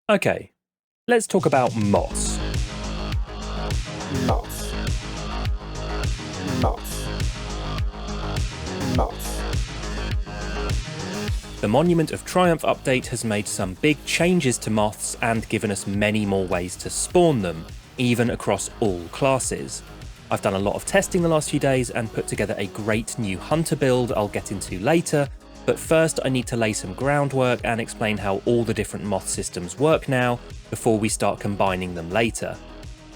Okay, let's talk about Moths. Moths. Moths. Moths. The Monument of Triumph update has made some big changes to Moths and given us many more ways to spawn them, even across all classes. I've done a lot of testing the last few days and put together a great new hunter build I'll get into later, but first I need to lay some groundwork and explain how all the different Moth systems work now, before we start combining them later.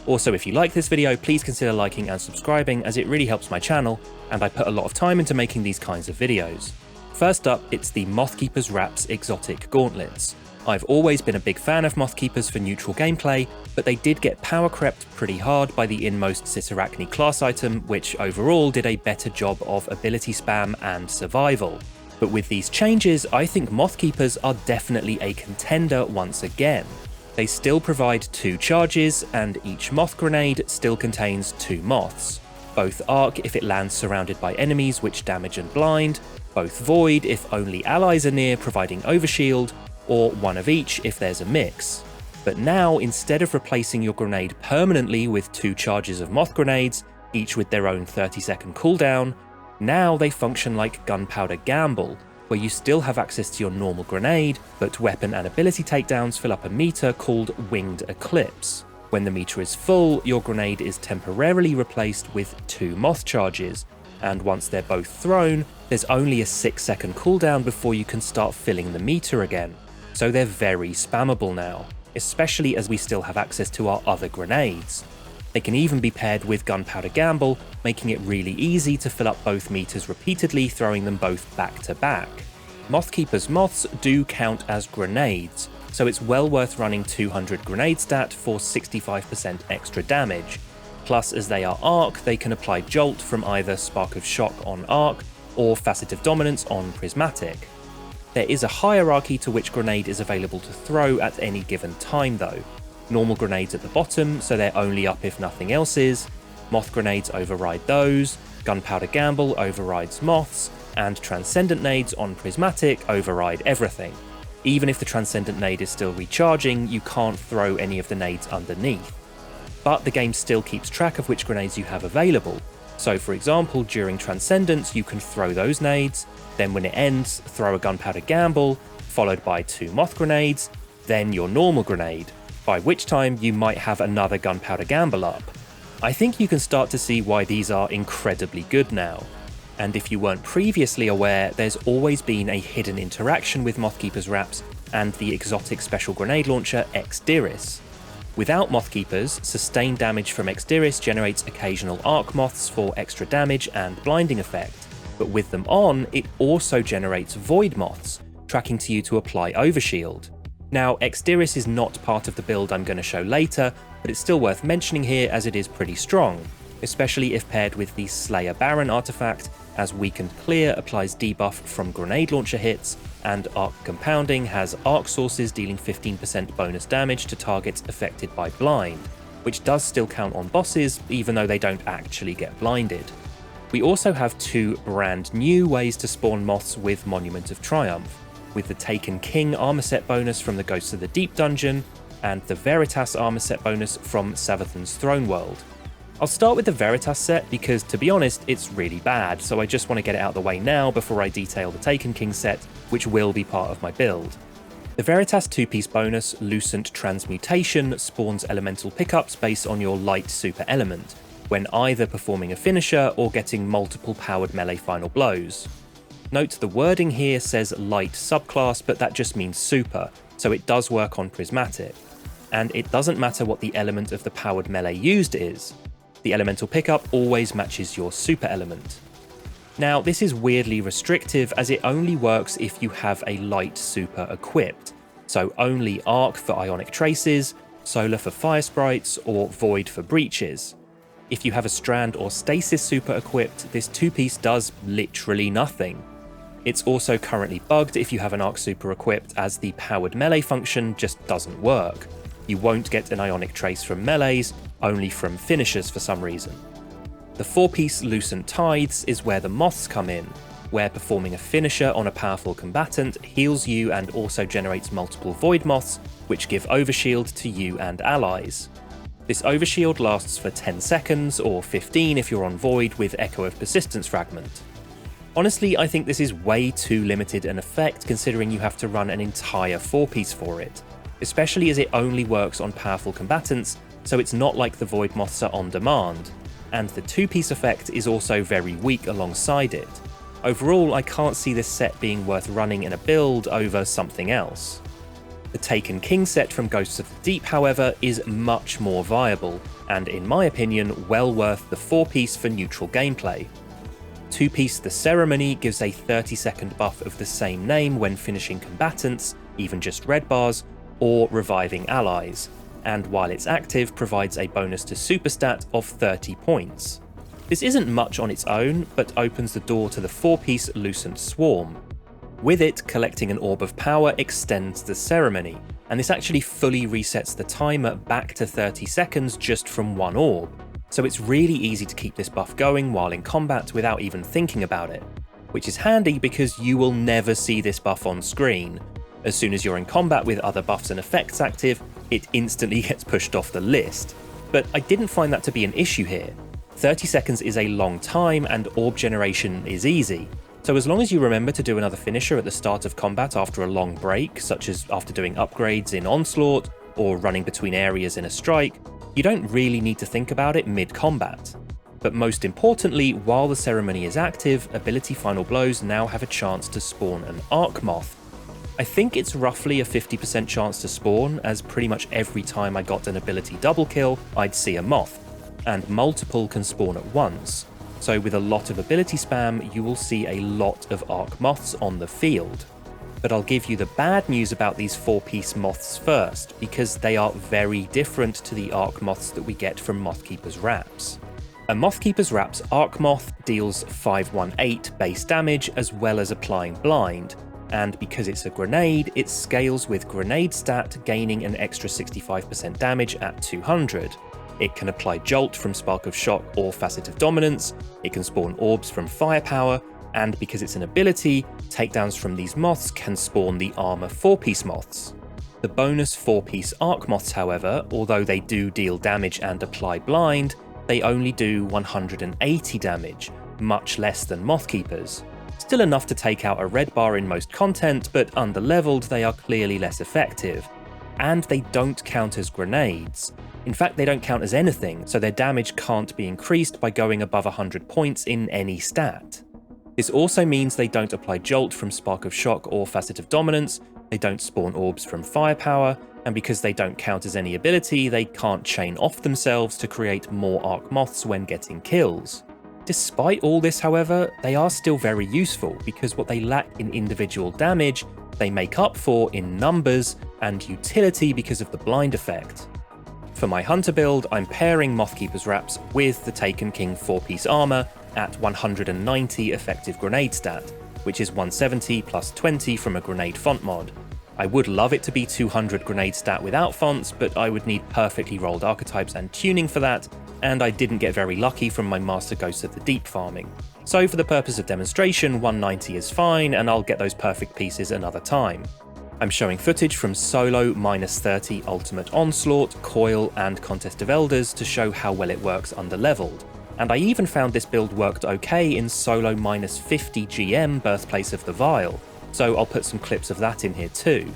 Also, if you like this video, please consider liking and subscribing, as it really helps my channel, and I put a lot of time into making these kinds of videos. First up, it's the Mothkeeper's Wraps exotic gauntlets. I've always been a big fan of Mothkeepers for neutral gameplay, but they did get power crept pretty hard by the Inmost Cyrtarachne class item, which overall did a better job of ability spam and survival. But with these changes, I think Mothkeepers are definitely a contender once again. They still provide 2 charges, and each moth grenade still contains 2 moths. Both arc if it lands surrounded by enemies which damage and blind, both void if only allies are near providing overshield, or one of each if there's a mix. But now, instead of replacing your grenade permanently with 2 charges of moth grenades, each with their own 30-second cooldown, now they function like Gunpowder Gamble, where you still have access to your normal grenade, but weapon and ability takedowns fill up a meter called Winged Eclipse. When the meter is full, your grenade is temporarily replaced with 2 moth charges, and once they're both thrown, there's only a 6-second cooldown before you can start filling the meter again. So they're very spammable now, especially as we still have access to our other grenades. They can even be paired with Gunpowder Gamble, making it really easy to fill up both meters repeatedly, throwing them both back to back. Mothkeeper's moths do count as grenades, so it's well worth running 200 grenade stat for 65% extra damage. Plus, as they are arc, they can apply jolt from either Spark of Shock on arc or Facet of Dominance on prismatic. There is a hierarchy to which grenade is available to throw at any given time though. Normal grenades at the bottom, so they're only up if nothing else is. Moth grenades override those, Gunpowder Gamble overrides moths, and Transcendent nades on prismatic override everything. Even if the Transcendent nade is still recharging, you can't throw any of the nades underneath. But the game still keeps track of which grenades you have available. So for example, during Transcendence you can throw those nades, then when it ends, throw a Gunpowder Gamble, followed by 2 moth grenades, then your normal grenade, by which time you might have another Gunpowder Gamble up. I think you can start to see why these are incredibly good now. And if you weren't previously aware, there's always been a hidden interaction with Mothkeeper's Wraps and the exotic special grenade launcher Ex Diris. Without Mothkeepers, sustained damage from Ex Diris generates occasional arc moths for extra damage and blinding effect, but with them on, it also generates void moths, tracking to you to apply overshield. Now, Ex Diris is not part of the build I'm going to show later, but it's still worth mentioning here as it is pretty strong, especially if paired with the Slayer Baron artifact, as Weakened Clear applies debuff from grenade launcher hits, and Arc Compounding has arc sources dealing 15% bonus damage to targets affected by blind, which does still count on bosses even though they don't actually get blinded. We also have 2 brand new ways to spawn moths with Monument of Triumph, with the Taken King armor set bonus from the Ghosts of the Deep dungeon, and the Veritas armor set bonus from Savathun's Throne World. I'll start with the Veritas set because, to be honest, it's really bad, so I just want to get it out of the way now before I detail the Taken King set, which will be part of my build. The Veritas 2-piece bonus, Lucent Transmutation, spawns elemental pickups based on your light super element, when either performing a finisher or getting multiple powered melee final blows. Note the wording here says light subclass, but that just means super, so it does work on prismatic. And it doesn't matter what the element of the powered melee used is. The elemental pickup always matches your super element. Now, this is weirdly restrictive as it only works if you have a light super equipped, so only arc for ionic traces, solar for fire sprites, or void for breaches. If you have a strand or stasis super equipped, this 2-piece does literally nothing. It's also currently bugged if you have an arc super equipped, as the powered melee function just doesn't work. You won't get an ionic trace from melees, only from finishers for some reason. The 4-piece Lucent Tides is where the moths come in. where performing a finisher on a powerful combatant heals you and also generates multiple Void Moths, which give overshield to you and allies. This overshield lasts for 10 seconds, or 15 if you're on Void with Echo of Persistence Fragment. Honestly, I think this is way too limited an effect considering you have to run an entire 4-piece for it, especially as it only works on powerful combatants, so it's not like the Void Moths are on demand, and the 2-piece effect is also very weak alongside it. Overall, I can't see this set being worth running in a build over something else. The Taken King set from Ghosts of the Deep, however, is much more viable, and in my opinion, well worth the 4-piece for neutral gameplay. 2-piece The Ceremony gives a 30-second buff of the same name when finishing combatants, even just red bars, or reviving allies, and while it's active provides a bonus to superstat of 30 points. This isn't much on its own, but opens the door to the 4-piece Lucent Swarm. With it, collecting an Orb of Power extends the ceremony, and this actually fully resets the timer back to 30 seconds just from one orb, so it's really easy to keep this buff going while in combat without even thinking about it, which is handy because you will never see this buff on screen. As soon as you're in combat with other buffs and effects active, it instantly gets pushed off the list. But I didn't find that to be an issue here. 30 seconds is a long time and orb generation is easy, so as long as you remember to do another finisher at the start of combat after a long break, such as after doing upgrades in Onslaught or running between areas in a strike, you don't really need to think about it mid-combat. But most importantly, while the ceremony is active, ability Final Blows now have a chance to spawn an Arc Moth. I think it's roughly a 50% chance to spawn, as pretty much every time I got an ability double kill, I'd see a Moth, and multiple can spawn at once. So with a lot of ability spam, you will see a lot of Arc Moths on the field. But I'll give you the bad news about these 4-piece Moths first, because they are very different to the Arc Moths that we get from Mothkeeper's Wraps. A Mothkeeper's Wraps Arc Moth deals 518 base damage as well as applying blind, and because it's a grenade, it scales with grenade stat, gaining an extra 65% damage at 200. It can apply Jolt from Spark of Shock or Facet of Dominance, it can spawn orbs from Firepower, and because it's an ability, takedowns from these Moths can spawn the Armour 4-piece Moths. The bonus 4-piece Arc Moths, however, although they do deal damage and apply blind, they only do 180 damage, much less than Mothkeepers. Still enough to take out a red bar in most content, but under-leveled they are clearly less effective. And they don't count as grenades. In fact, they don't count as anything, so their damage can't be increased by going above 100 points in any stat. This also means they don't apply Jolt from Spark of Shock or Facet of Dominance, they don't spawn orbs from Firepower, and because they don't count as any ability, they can't chain off themselves to create more Arc Moths when getting kills. Despite all this, however, they are still very useful, because what they lack in individual damage, they make up for in numbers and utility because of the blind effect. For my Hunter build, I'm pairing Mothkeeper's Wraps with the Taken King 4-piece armor at 190 effective grenade stat, which is 170 plus 20 from a grenade font mod. I would love it to be 200 grenade stat without fonts, but I would need perfectly rolled archetypes and tuning for that, and I didn't get very lucky from my Master Ghosts of the Deep farming. So for the purpose of demonstration, 190 is fine, and I'll get those perfect pieces another time. I'm showing footage from Solo -30 Ultimate Onslaught, Coil, and Contest of Elders to show how well it works under-leveled. And I even found this build worked okay in Solo -50 GM Birthplace of the Vile, so I'll put some clips of that in here too.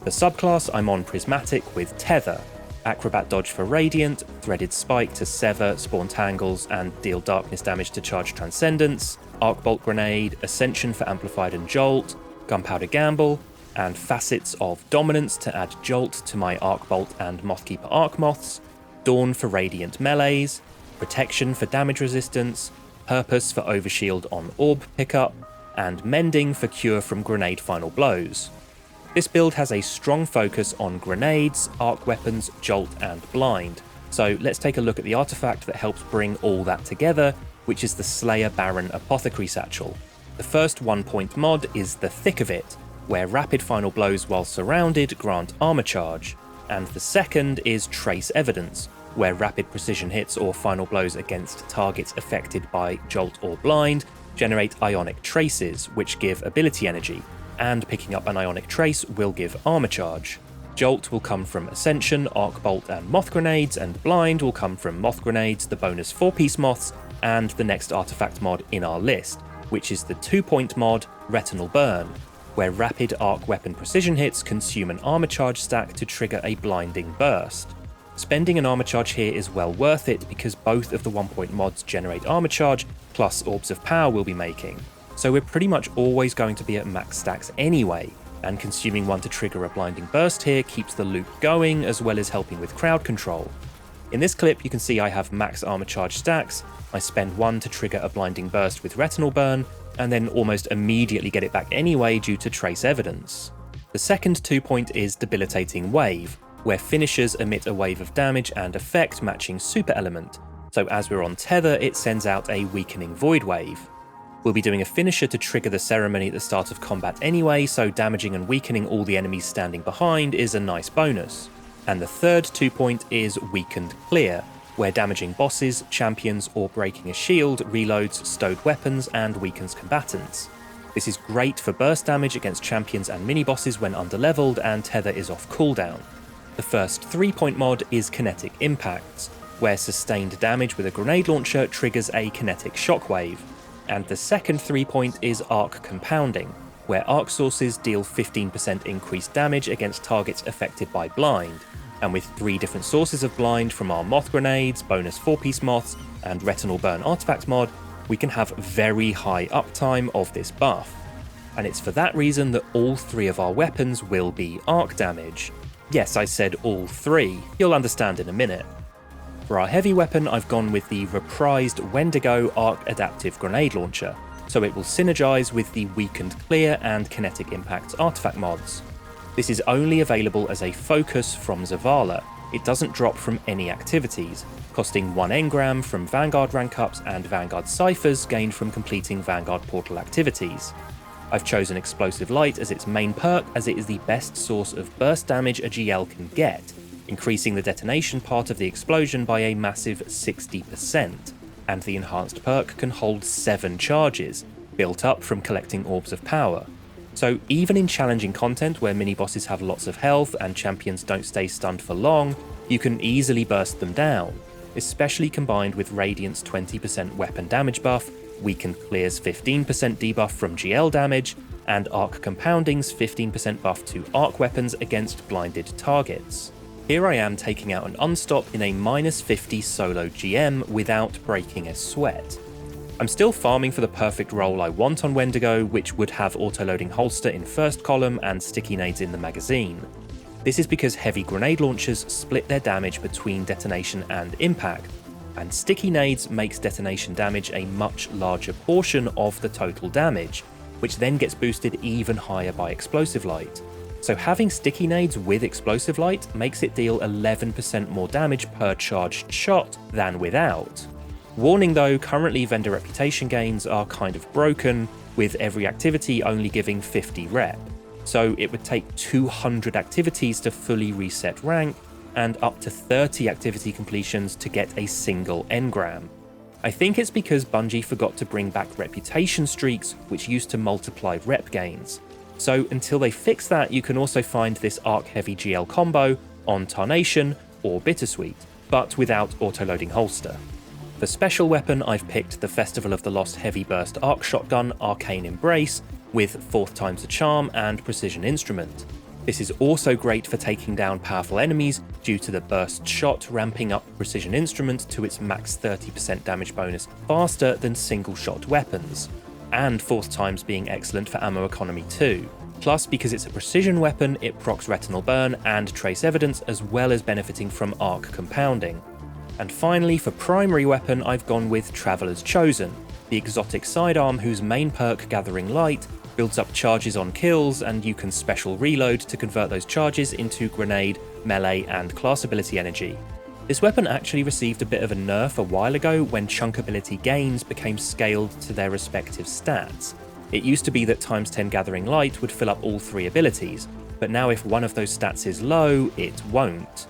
The subclass, I'm on Prismatic with Tether, Acrobat Dodge for Radiant, Threaded Spike to sever, spawn tangles, and deal darkness damage to charge Transcendence, Arc Bolt Grenade, Ascension for Amplified and Jolt, Gunpowder Gamble, and Facets of Dominance to add Jolt to my Arc Bolt and Mothkeeper Arc Moths, Dawn for Radiant Melees, Protection for damage resistance, Purpose for Overshield on Orb pickup, and Mending for Cure from Grenade Final Blows. This build has a strong focus on grenades, arc weapons, Jolt, and Blind, so let's take a look at the artifact that helps bring all that together, which is the Slayer Baron Apothecary Satchel. The first 1-point mod is the Thick of It, where rapid final blows while surrounded grant armor charge, and the second is Trace Evidence, where rapid precision hits or final blows against targets affected by Jolt or Blind generate ionic traces, which give ability energy, and picking up an ionic trace will give armor charge. Jolt will come from Ascension, Arc Bolt and Moth Grenades, and Blind will come from Moth Grenades, the bonus 4-piece Moths, and the next artifact mod in our list, which is the 2-point mod Retinal Burn, where rapid arc weapon precision hits consume an armor charge stack to trigger a blinding burst. Spending an armor charge here is well worth it because both of the 1-point mods generate armor charge, plus Orbs of Power we'll be making, so we're pretty much always going to be at max stacks anyway, and consuming one to trigger a blinding burst here keeps the loop going as well as helping with crowd control. In this clip you can see I have max armor charge stacks, I spend one to trigger a blinding burst with Retinal Burn, and then almost immediately get it back anyway due to trace evidence. The second 2-point is Debilitating Wave, where finishers emit a wave of damage and effect matching super element, so as we're on tether it sends out a weakening void wave. We'll be doing a finisher to trigger the ceremony at the start of combat anyway, so damaging and weakening all the enemies standing behind is a nice bonus. And the third 2-point is Weakened Clear, where damaging bosses, champions, or breaking a shield reloads stowed weapons and weakens combatants. This is great for burst damage against champions and mini-bosses when underleveled and tether is off cooldown. The first 3-point mod is Kinetic Impacts, where sustained damage with a grenade launcher triggers a kinetic shockwave. And the second 3-point is Arc Compounding, where arc sources deal 15% increased damage against targets affected by blind. And with 3 different sources of blind from our Moth Grenades, bonus 4-piece Moths, and Retinal Burn artifact mod, we can have very high uptime of this buff. And it's for that reason that all 3 of our weapons will be arc damage. Yes, I said all 3, you'll understand in a minute. For our heavy weapon, I've gone with the reprised Wendigo Arc Adaptive Grenade Launcher, so it will synergize with the Weakened Clear and Kinetic Impact artifact mods. This is only available as a focus from Zavala, it doesn't drop from any activities, costing 1 engram from Vanguard rank ups and Vanguard ciphers gained from completing Vanguard portal activities. I've chosen Explosive Light as its main perk as it is the best source of burst damage a GL can get, increasing the detonation part of the explosion by a massive 60%, and the enhanced perk can hold 7 charges, built up from collecting Orbs of Power. So even in challenging content where mini-bosses have lots of health and champions don't stay stunned for long, you can easily burst them down, especially combined with Radiant's 20% weapon damage buff, Weakened Clear's 15% debuff from GL damage, and Arc Compounding's 15% buff to arc weapons against blinded targets. Here I am taking out an unstop in a -50 solo GM without breaking a sweat. I'm still farming for the perfect role I want on Wendigo, which would have auto-loading holster in first column and sticky nades in the magazine. This is because heavy grenade launchers split their damage between detonation and impact, and sticky nades makes detonation damage a much larger portion of the total damage, which then gets boosted even higher by Explosive Light. So having sticky nades with Explosive Light makes it deal 11% more damage per charged shot than without. Warning though, currently vendor reputation gains are kind of broken, with every activity only giving 50 rep, so it would take 200 activities to fully reset rank, and up to 30 activity completions to get a single engram. I think it's because Bungie forgot to bring back reputation streaks, which used to multiply rep gains. So until they fix that, you can also find this arc heavy GL combo on Tarnation or Bittersweet, but without auto-loading holster. For special weapon, I've picked the Festival of the Lost Heavy Burst Arc Shotgun Arcane Embrace with 4th times the charm and precision instrument. This is also great for taking down powerful enemies due to the burst shot ramping up precision instrument to its max 30% damage bonus faster than single shot weapons, and 4th times being excellent for ammo economy too. Plus, because it's a precision weapon, it procs Retinal Burn and Trace Evidence as well as benefiting from arc compounding. And finally, for primary weapon, I've gone with Traveler's Chosen, the exotic sidearm whose main perk, Gathering Light, builds up charges on kills, and you can special reload to convert those charges into grenade, melee, and class ability energy. This weapon actually received a bit of a nerf a while ago when chunk ability gains became scaled to their respective stats. It used to be that times 10 Gathering Light would fill up all 3 abilities, but now if one of those stats is low, it won't.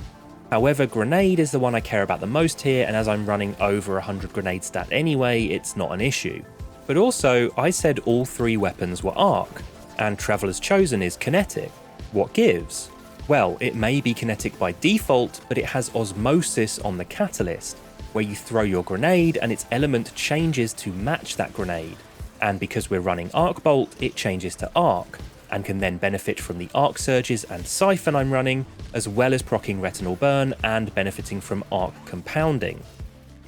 However, Grenade is the one I care about the most here, and as I'm running over 100 grenade stat anyway, it's not an issue. But also, I said all 3 weapons were arc, and Traveler's Chosen is kinetic. What gives? Well, it may be kinetic by default, but it has osmosis on the catalyst, where you throw your grenade and its element changes to match that grenade. And because we're running Arc Bolt, it changes to arc, and can then benefit from the arc surges and siphon I'm running, as well as proccing retinal burn and benefiting from arc compounding.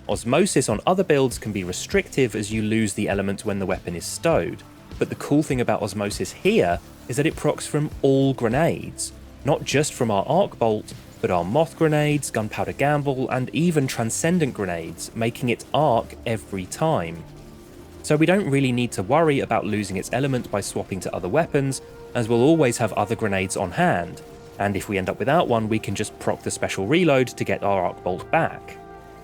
Osmosis on other builds can be restrictive as you lose the element when the weapon is stowed, but the cool thing about Osmosis here is that it procs from all grenades, not just from our Arc Bolt, but our Moth grenades, Gunpowder Gamble, and even Transcendent grenades, making it arc every time. So we don't really need to worry about losing its element by swapping to other weapons, as we'll always have other grenades on hand, and if we end up without one we can just proc the special reload to get our Arc Bolt back.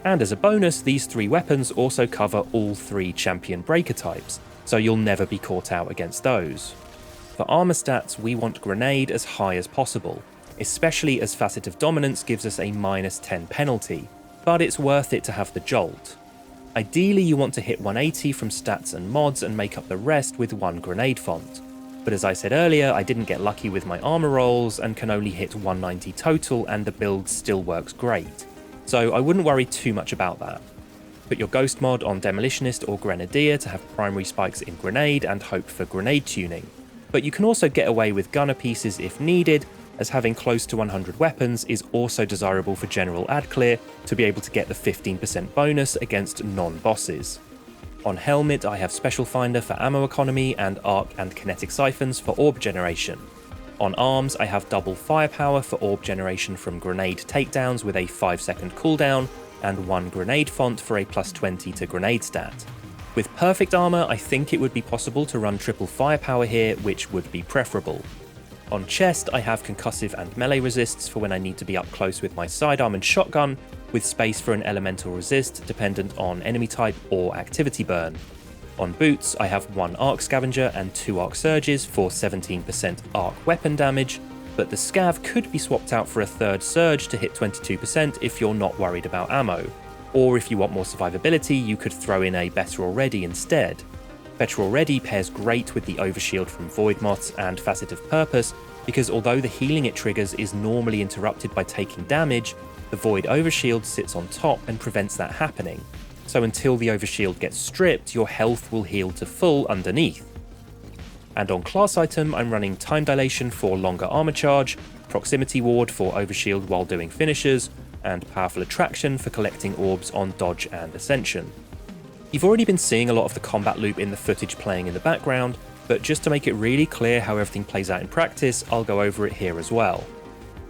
And as a bonus, these 3 weapons also cover all 3 champion breaker types, so you'll never be caught out against those. For armor stats, we want Grenade as high as possible, especially as Facet of Dominance gives us a -10 penalty, but it's worth it to have the Jolt. Ideally you want to hit 180 from stats and mods and make up the rest with 1 grenade font, but as I said earlier, I didn't get lucky with my armor rolls and can only hit 190 total, and the build still works great, so I wouldn't worry too much about that. Put your Ghost mod on Demolitionist or Grenadier to have primary spikes in Grenade and hope for grenade tuning, but you can also get away with gunner pieces if needed, as having close to 100 weapons is also desirable for general ad clear to be able to get the 15% bonus against non-bosses. On Helmet I have Special Finder for ammo economy and arc and kinetic siphons for orb generation. On Arms I have double firepower for orb generation from grenade takedowns with a 5-second cooldown, and 1 grenade font for a +20 to grenade stat. With perfect armor I think it would be possible to run triple firepower here, which would be preferable. On Chest I have concussive and melee resists for when I need to be up close with my sidearm and shotgun, with space for an elemental resist dependent on enemy type or activity burn. On Boots I have 1 arc scavenger and 2 arc surges for 17% arc weapon damage, but the scav could be swapped out for a 3rd surge to hit 22% if you're not worried about ammo, or if you want more survivability you could throw in a Better Already instead. Better Already pairs great with the overshield from Void Moths and Facet of Purpose, because although the healing it triggers is normally interrupted by taking damage, the Void Overshield sits on top and prevents that happening, so until the overshield gets stripped your health will heal to full underneath. And on class item I'm running Time Dilation for longer armor charge, Proximity Ward for overshield while doing finishers, and Powerful Attraction for collecting orbs on dodge and ascension. You've already been seeing a lot of the combat loop in the footage playing in the background, but just to make it really clear how everything plays out in practice, I'll go over it here as well.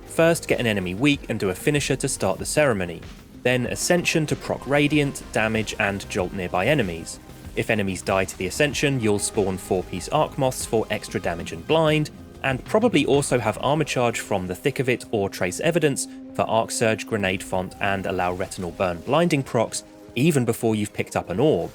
First, get an enemy weak and do a finisher to start the ceremony, then Ascension to proc Radiant, damage and jolt nearby enemies. If enemies die to the Ascension, you'll spawn 4-piece Arc Moths for extra damage and blind, and probably also have armor charge from the Thick of It or Trace Evidence for Arc Surge, Grenade Font and allow Retinal Burn blinding procs even before you've picked up an orb.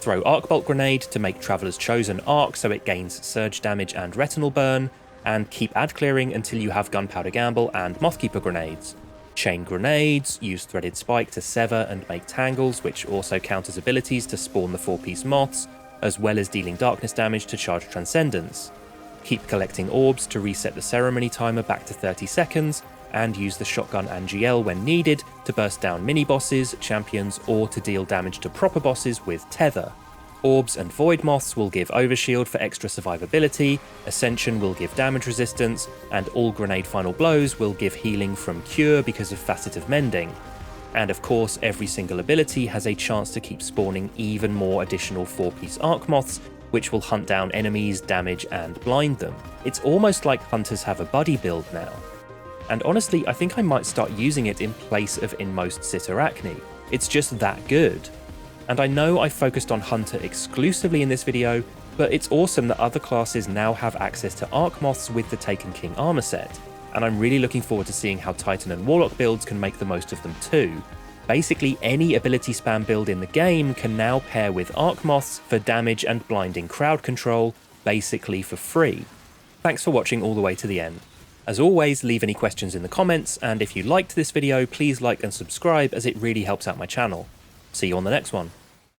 Throw Arc Bolt Grenade to make Traveler's Chosen arc so it gains surge damage and retinal burn, and keep ad clearing until you have Gunpowder Gamble and Mothkeeper grenades. Chain grenades, use Threaded Spike to sever and make tangles, which also count as abilities to spawn the 4-piece Moths, as well as dealing darkness damage to charge Transcendence. Keep collecting orbs to reset the ceremony timer back to 30 seconds, and use the shotgun and GL when needed to burst down mini-bosses, champions, or to deal damage to proper bosses with Tether. Orbs and Void Moths will give Overshield for extra survivability, Ascension will give damage resistance, and all Grenade Final Blows will give healing from Cure because of Facet of Mending. And of course, every single ability has a chance to keep spawning even more additional 4-piece Arc Moths, which will hunt down enemies, damage, and blind them. It's almost like hunters have a buddy build now. And honestly, I think I might start using it in place of Inmost Cyrtarachne. It's just that good. And I know I focused on Hunter exclusively in this video, but it's awesome that other classes now have access to Arc Moths with the Taken King armor set, and I'm really looking forward to seeing how Titan and Warlock builds can make the most of them too. Basically any ability spam build in the game can now pair with Arc Moths for damage and blinding crowd control, basically for free. Thanks for watching all the way to the end. As always, leave any questions in the comments, and if you liked this video, please like and subscribe as it really helps out my channel. See you on the next one.